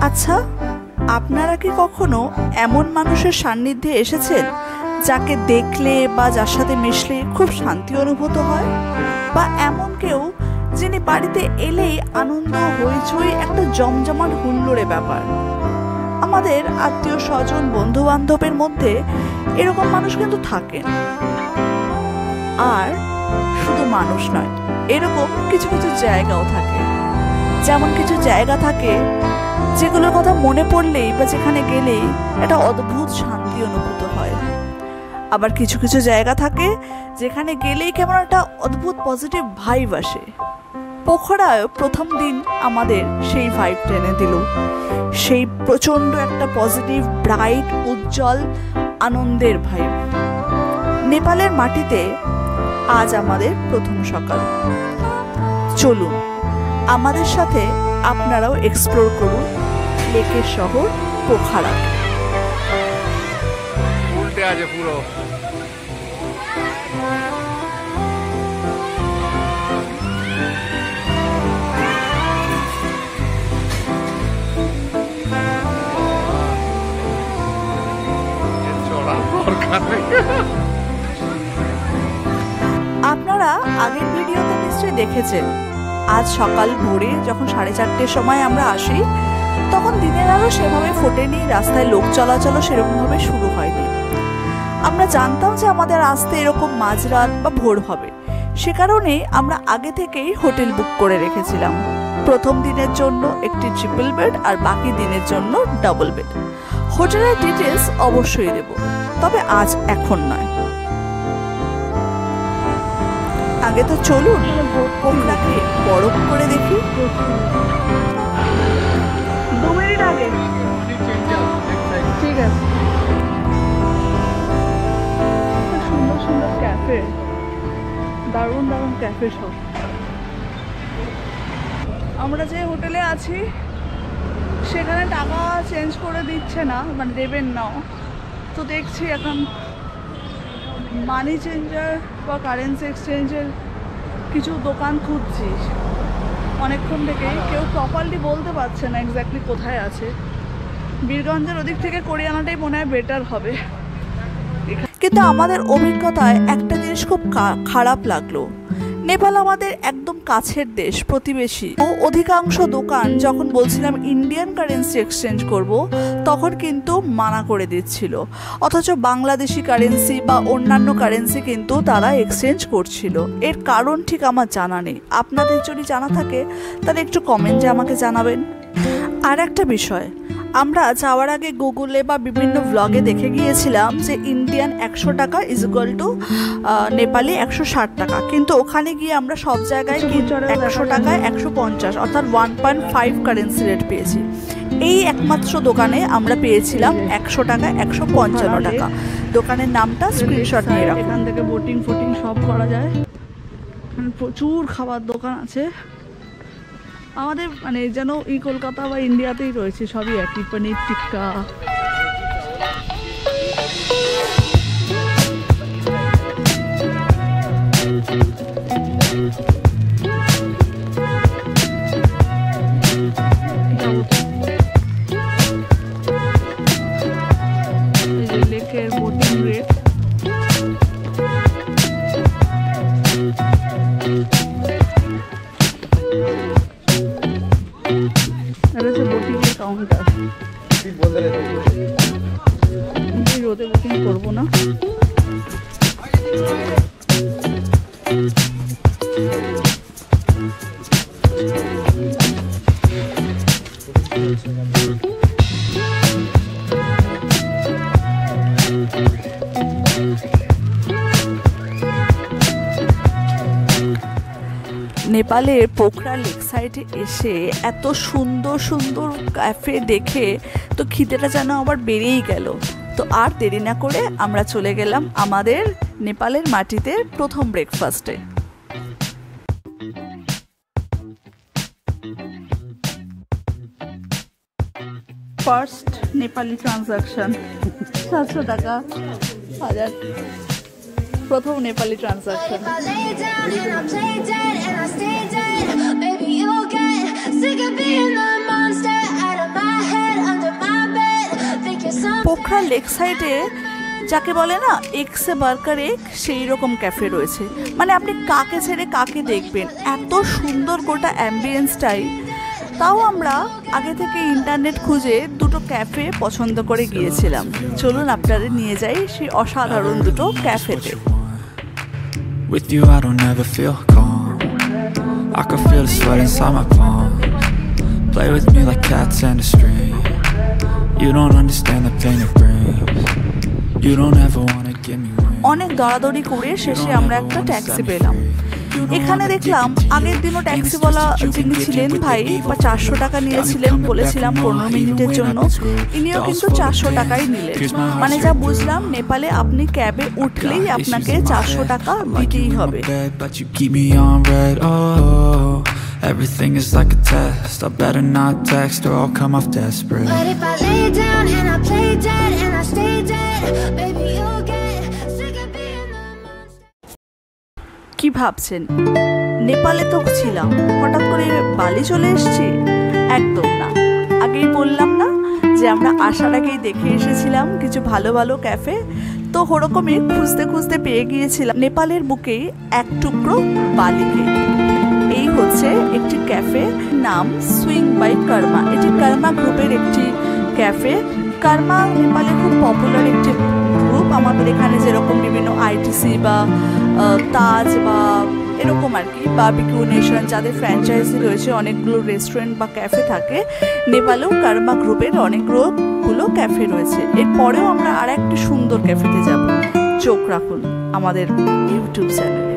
আচ্ছা, আপনারা কি কখনো এমন মানুষের সান্নিধ্যে এসেছেন যাকে দেখলে বা যার সাথে মিশলে খুব শান্তি অনুভূত হয়, বা এমন কেউ যিনি বাড়িতে এলেই আনন্দ হইচই একটা জমজমাট হুল্লোড়ে ব্যাপার? আমাদের আত্মীয় স্বজন বন্ধু বান্ধবের মধ্যে এরকম মানুষ কিন্তু থাকেন। আর শুধু মানুষ নয়, এরকম কিছু কিছু জায়গাও থাকে। যেমন কিছু জায়গা থাকে যেগুলোর কথা মনে পড়লেই বা যেখানে গেলেই একটা অদ্ভুত শান্তি অনুভূত হয়। আবার কিছু কিছু জায়গা থাকে যেখানে গেলেই কেমন একটা অদ্ভুত পজিটিভ ভাইব আসে। পোখরায় প্রথম দিন আমাদের সেই ভাইব টেনে দিল, সেই প্রচণ্ড একটা পজিটিভ ব্রাইট উজ্জ্বল আনন্দের ভাইব। নেপালের মাটিতে আজ আমাদের প্রথম সকাল। চলুন আমাদের সাথে আপনারাও এক্সপ্লোর করুন লেকের শহর পোখরা। উল্টে আছে পুরো। আপনারা আগের ভিডিওতে নিশ্চয়ই দেখেছেন, আজ সকাল ভোরে যখন 4:30 সময় আমরা আসি তখন দিনের আলো সেভাবে ফোটেনি, রাস্তায় লোক চলাচলও সেরকমভাবে শুরু হয়নি। আমরা জানতাম যে আমাদের আসতে এরকম মাঝরাত বা ভোর হবে, সে কারণে আমরা আগে থেকেই হোটেল বুক করে রেখেছিলাম। প্রথম দিনের জন্য একটি ট্রিপল বেড আর বাকি দিনের জন্য ডাবল বেড। হোটেলের ডিটেলস অবশ্যই দেব, তবে আজ এখন নয়। আগে তো চলুন পোখরাকে বরফ করে দেখি। 2 মিনিট আগে ঠিক আছে। সুন্দর সুন্দর ক্যাফে, দারুণ দারুণ ক্যাফে সব। আমরা যে হোটেলে আছি সেখানে টাকা চেঞ্জ করে দিচ্ছে না, মানে দেবেন না। তো দেখছি এখন মানি চেঞ্জার বা কারেন্সি এক্সচেঞ্জের কিছু দোকান খুঁজছি অনেকক্ষণ থেকেই। কেউ প্রপারলি বলতে পারছে না এক্স্যাক্টলি কোথায় আছে। বীরগঞ্জের ওদিক থেকে করে আনাটাই মনে হয় বেটার হবে। কিন্তু আমাদের অভিজ্ঞতায় একটা জিনিস খুব খারাপ লাগলো। নেপাল আমাদের একদম কাছের দেশ, প্রতিবেশী। ও অধিকাংশ দোকান যখন বলছিলাম ইন্ডিয়ান কারেন্সি এক্সচেঞ্জ করব তখন কিন্তু মানা করে দিচ্ছিল, অথচ বাংলাদেশি কারেন্সি বা অন্যান্য কারেন্সি কিন্তু তারা এক্সচেঞ্জ করছিল। এর কারণ ঠিক আমার জানা নেই, আপনাদের যদি জানা থাকে তাহলে একটু কমেন্টে আমাকে জানাবেন। আর একটা বিষয়, আমরা যাওয়ার আগে গুগলে বা বিভিন্ন ব্লগে দেখে গিয়েছিলাম যে ইন্ডিয়ান 100 টাকা ইজ ইকুয়াল টু নেপালি 160 টাকা, কিন্তু ওখানে গিয়ে আমরা সব জায়গায় 100 টাকায় 150 অর্থাৎ 1.5 কারেন্সি রেট পেয়েছি। এই একমাত্র দোকানে আমরা পেয়েছিলাম 100 টাকা 155 টাকা। দোকানের নামটা স্ক্রিনশট নিয়ে রাখুন। এখান থেকে বোটিং ফোটিং সব করা যায়, প্রচুর খাবার দোকান আছে। আমাদের মানে যেন কলকাতা বা ইন্ডিয়াতেই রয়েছে, সবই একই। পনির টিক্কা, লেকের বোটিং রেট। কাউন্টার রোদে বুকিং করবো না। নেপালের পোখরা লেক সাইডে এসে এত সুন্দর সুন্দর ক্যাফে দেখে তো খিদেটা যেন আবার বেড়েই গেল। তো আর দেরি না করে আমরা চলে গেলাম আমাদের নেপালের মাটিতে প্রথম ব্রেকফাস্টে। ফার্স্ট নেপালি ট্রানজাকশন 700 টাকা 1000। প্রথম Nepali transaction. Baby, you'll get sick of being the monster out of my head. Pokhara lake সাইডে যাকে বলে না এক্সে বার্কার এক, সেই রকম ক্যাফে রয়েছে। মানে আপনি কাকে ছেড়ে কাকে দেখবেন, এত সুন্দর গোটা অ্যাম্বিয়েন্সটাই। তাও আমরা আগে থেকে ইন্টারনেট খুঁজে দুটো ক্যাফে পছন্দ করে গিয়েছিলাম। চলুন আপনাদের নিয়ে যাই সেই অসাধারণ দুটো ক্যাফেতে। With you I don't ever feel calm. I can feel the sweat inside my palm. Play with me like cats and a string. You don't understand the pain it brings. You don't ever wanna give me wings. অনেক দৌড়াদৌড়ি করে শেষে আমরা একটা taxi পেলাম। এখানে দেখলাম আগের দিনও ট্যাক্সিওয়ালা যিনি ছিলেন ভাই 400 টাকা নিয়েছিলেন, বলেছিলাম 15 মিনিটের জন্য, ইনিও কিন্তু 400 টাকাই নিলেন। মানে যা বুঝলাম নেপালে আপনি ক্যাবে উঠলেই আপনাকে 400 টাকা দিতেই হবে। Everything is like a test. I better not text or I'll come off desperate. But if I lay down and I play dead and I stay dead, baby you'll get sick of being the monster. কি ভাবছেন নেপালে তো ছিলাম, হঠাৎ করে বালি চলে এসেছি? একদম না। আগেই বললাম না যে আমরা আসার আগেই দেখে এসেছিলাম কিছু ভালো ভালো ক্যাফে। তো ওরকমই খুঁজতে খুঁজতে পেয়ে গিয়েছিলাম নেপালের বুকেই এক টুকরো বালিকে। এই হচ্ছে একটি ক্যাফে, নাম সুইং বাই কর্মা। এটি কর্মা গ্রুপের একটি ক্যাফে। কর্মা নেপালে খুব পপুলার একটি গ্রুপ। আমাদের এখানে যেরকম বিভিন্ন আইটিসি বা তাজ বা এরকম আর কি, বারবিকিউ নেশন যাদের ফ্র্যাঞ্চাইজি রয়েছে, অনেকগুলো রেস্টুরেন্ট বা ক্যাফে থাকে, নেপালেও কর্মা গ্রুপের অনেকগুলো ক্যাফে রয়েছে। এরপরেও আমরা আর একটি সুন্দর ক্যাফেতে যাব। চোখ রাখুন আমাদের ইউটিউব চ্যানেলে।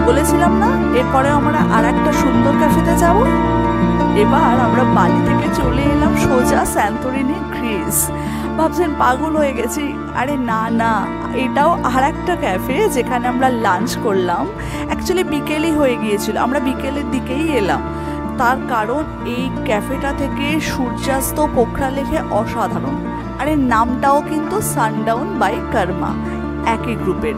বলেছিলাম না এরপরে আমরা আর একটা সুন্দর ক্যাফেতে যাব। এবার আমরা বালি থেকে চলে এলাম সোজা স্যান্তোরিনি গ্রিস। ভাবছেন পাগল হয়ে গেছি? আরে না না, এটাও আর একটা ক্যাফে যেখানে আমরা লাঞ্চ করলাম। অ্যাকচুয়ালি বিকেলই হয়ে গিয়েছিল, আমরা বিকেলের দিকেই এলাম। তার কারণ এই ক্যাফেটা থেকে সূর্যাস্ত পোখরা লেকে অসাধারণ। আরে নামটাও কিন্তু সানডাউন বাই কর্মা, একই গ্রুপের।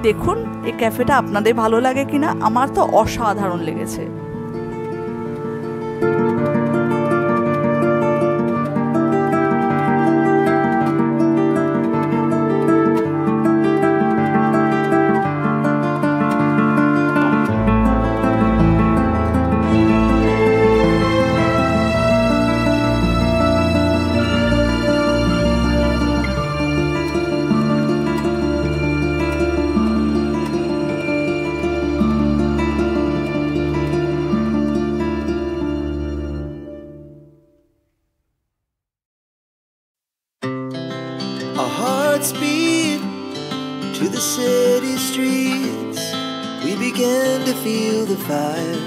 দেখুন এই ক্যাফেটা আপনাদের ভালো লাগে কিনা, আমার তো অসাধারণ লেগেছে। Speed to the city streets, we began to feel the fire.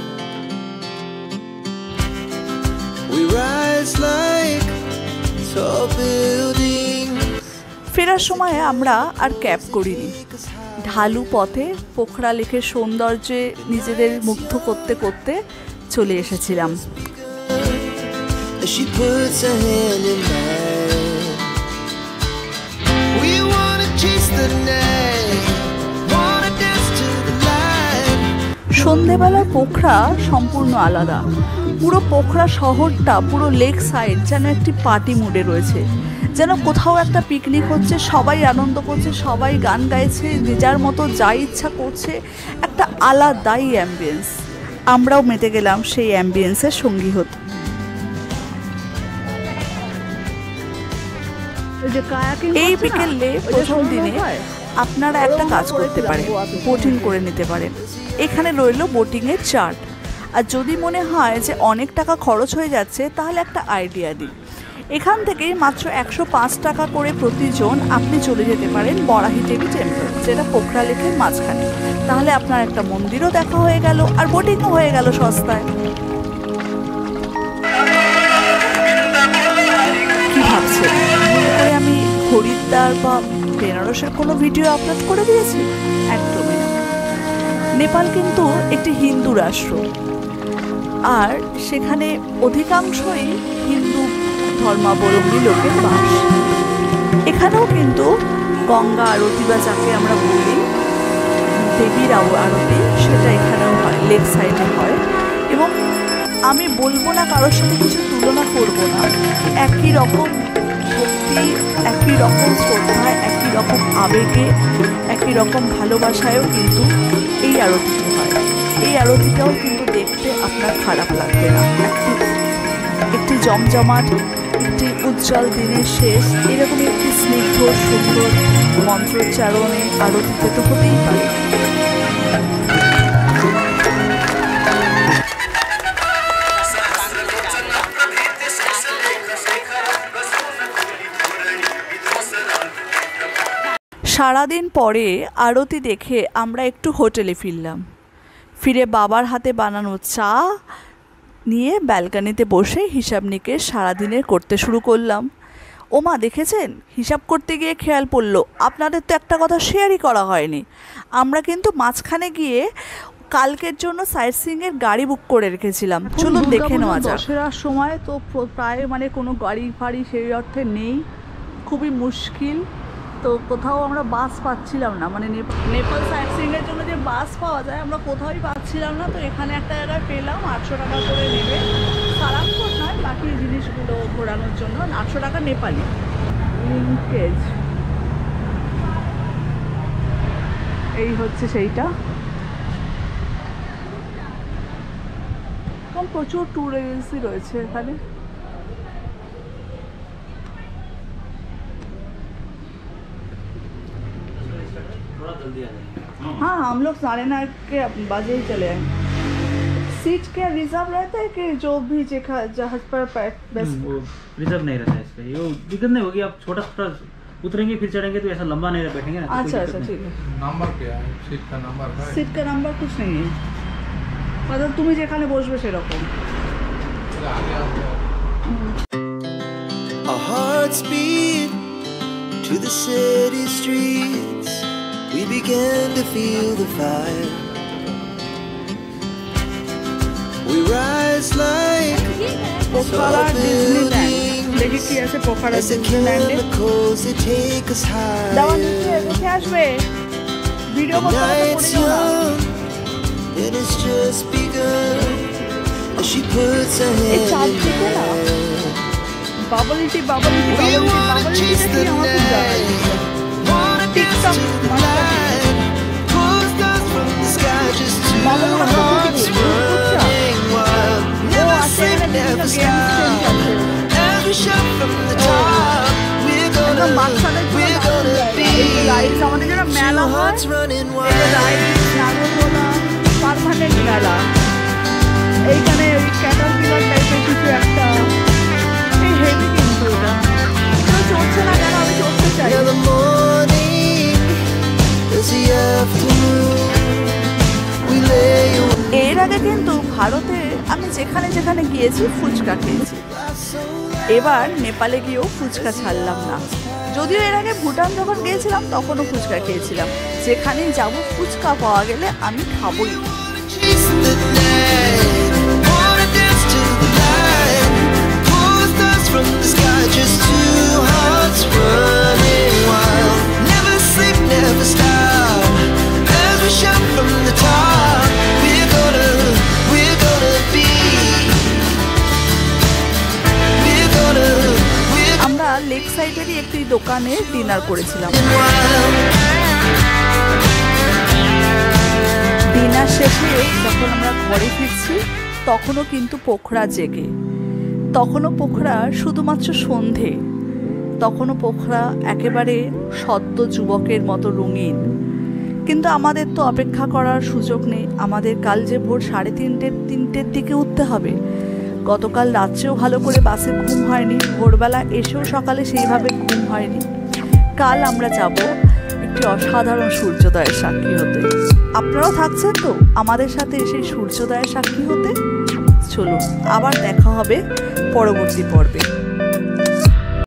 We rise like tall buildings. ফেরার সময় আমরা আর ক্যাব করিনি। ঢালু পথে পোখরা লেকের সৌন্দর্যে নিজেদের মুগ্ধ করতে করতে চলে এসেছিলাম। She puts her hand in mine. সন্ধেবেলার পোখরা সম্পূর্ণ আলাদা। পুরো পোখরা শহরটা, পুরো লেক সাইড যেন একটি পার্টি মুডে রয়েছে, যেন কোথাও একটা পিকনিক হচ্ছে, সবাই আনন্দ করছে, সবাই গান গাইছে, যে যার মতো যা ইচ্ছা করছে, একটা আলাদাই অ্যাম্বিয়েন্স। আমরাও মেতে গেলাম সেই অ্যাম্বিয়েন্সের সঙ্গী হতে। এই বিকেলে প্রথম দিনে আপনারা একটা কাজ করতে পারেন, বোটিং করে নিতে পারেন। এখানে রইল বোটিংয়ের চার্ট। আর যদি মনে হয় যে অনেক টাকা খরচ হয়ে যাচ্ছে, তাহলে একটা আইডিয়া দিই। এখান থেকে মাত্র 105 টাকা করে প্রতিজন আপনি চলে যেতে পারেন বরাহি দেবী টেম্পল, যেটা পোখরা লেকের মাঝখানে। তাহলে আপনার একটা মন্দিরও দেখা হয়ে গেল আর বোটিংও হয়ে গেল সস্তায়। কি ভাবছেন আমি হরিদ্বার বা বেনারসের কোনো ভিডিও আপলোড করে দিয়েছি? একদমই না। নেপাল কিন্তু একটি হিন্দু রাষ্ট্র, আর সেখানে অধিকাংশই হিন্দু ধর্মাবলম্বী লোকের বাস। এখানেও কিন্তু গঙ্গা আরতি বা যাকে আমরা বলি দেবীর আরতি, সেটা এখানেও হয়, লেক সাইডে হয়। এবং আমি বলবো না কারোর সাথে কিছু তুলনা করব না, একই রকম ভক্তি, একই রকম শ্রদ্ধা, একই রকম আবেগে, একই রকম ভালোবাসায়ও কিন্তু এই আরতিটি হয়। এই আরতিটাও কিন্তু দেখতে আপনার খারাপ লাগবে না। একটি জমজমাট, একটি উজ্জ্বল দিনের শেষ, এরকম একটি স্নিগ্ধ সুন্দর মন্ত্রোচ্চারণে আরতিতে তো হতেই পারে। সারাদিন পরে আরতি দেখে আমরা একটু হোটেলে ফিরলাম। ফিরে বাবার হাতে বানানো চা নিয়ে ব্যালকানিতে বসে হিসাব নিকেশ সারাদিনের করতে শুরু করলাম। ওমা দেখেছেন, হিসাব করতে গিয়ে খেয়াল পড়লো আপনাদের তো একটা কথা শেয়ারই করা হয়নি। আমরা কিন্তু মাঝখানে গিয়ে কালকের জন্য সাইট সিইংয়ের গাড়ি বুক করে রেখেছিলাম, চলুন দেখে নেওয়া যাক। দশেরার সময় তো প্রায় কোনো গাড়ি ফাড়ি সেই অর্থে নেই, খুবই মুশকিল। তো কোথাও আমরা বাস পাচ্ছিলাম না, নেপাল সাইট সিইংয়ের জন্য যে বাস পাওয়া যায় আমরা কোথাওই পাচ্ছিলাম না। তো এখানে একটা জায়গায় পেলাম, 800 টাকা করে নেবে, সারাক্ষণ নয়, বাকি জিনিসগুলো ঘোরানোর জন্য 800 টাকা নেপালি। লিঙ্কেজ এই হচ্ছে সেইটা। প্রচুর ট্যুর এজেন্সি রয়েছে এখানে। हाँ, हम लोग 9:30 के बजे ही चले आए। सीट क्या रिजर्व रहता है कि जो भी जहाज पर बस रिजर्व नहीं रहता है इसका। ये दिक्कत नहीं होगी, आप छोटा छोटा उतरेंगे फिर चढ़ेंगे तो ऐसा लंबा नहीं बैठेंगे ना। अच्छा अच्छा ठीक है। नंबर क्या है? सीट का नंबर है? सीट का नंबर कुछ नहीं है, मतलब तुम्हें যেখানে বসবে সেরকম। Our hearts beat to the city streets. We began to feel the fire. We rise like Pokhara Disneyland, দেখি কি আছে Pokhara as the ডিজনিল্যান্ডে। chemicals they take us দাওয়া higher. নিচে দেখে আসবে, ভিডিও The করতে night's পড়ে না। young and it's just begun as she puts her এই hand in চারদিকে না mine. বাবলিটি We wanna chase the দেখি আমার খুব জানা night, আছে। wanna dance TikTok, to the light, pull stars from the sky, just two Bubble Bubble hearts Bubble running wild. Never sleep, never stop. As we shout from the top, we're একদম gonna মাঝখানের be rides, আমাদের যেটা two মেলা হয়, hearts running এই যে wild. Rides, নাগরদোলা, permanent মেলা। এইখানে ওই ক্যাটারপিলার টাইপের কিছু একটা, এই হেভি কিন্তু এটা কেউ চড়ছে না কেন, আমি চড়তে চাই। Yeah, the morning is the afternoon. We lay awake. এর আগে কিন্তু ভারতে আমি যেখানে যেখানে গিয়েছি ফুচকা খেয়েছি, এবার নেপালে গিয়েও ফুচকা ছাড়লাম না। যদিও এর আগে ভুটান যখন গিয়েছিলাম তখনও ফুচকা খেয়েছিলাম, যেখানেই যাবো ফুচকা পাওয়া গেলে আমি খাবোই। Chase the night, wanna dance to the light, pull stars from the sky, just two hearts running wild. Never sleep, never stop, as we shout from the top. We're gonna be, আমরা lake সাইডেরই একটি দোকানে dinner করেছিলাম। Dinner শেষে যখন আমরা ঘরে ফিরছি তখনও কিন্তু পোখরা জেগে, তখনও পোখরা শুধুমাত্র সন্ধে, তখনও পোখরা একেবারে সদ্য যুবকের মতো রঙিন। কিন্তু আমাদের তো অপেক্ষা করার সুযোগ নেই, আমাদের কাল যে ভোর 3:30-4:30 দিকে উঠতে হবে। গতকাল রাত্রেও ভালো করে বাসে ঘুম হয়নি, ভোরবেলা এসেও সকালে সেইভাবে ঘুম হয়নি। কাল আমরা যাব একটি অসাধারণ সূর্যোদয়ের সাক্ষী হতে। আপনারাও থাকছেন তো আমাদের সাথে সেই সূর্যোদয়ের সাক্ষী হতে? চলুন আবার দেখা হবে পরবর্তী পর্বে।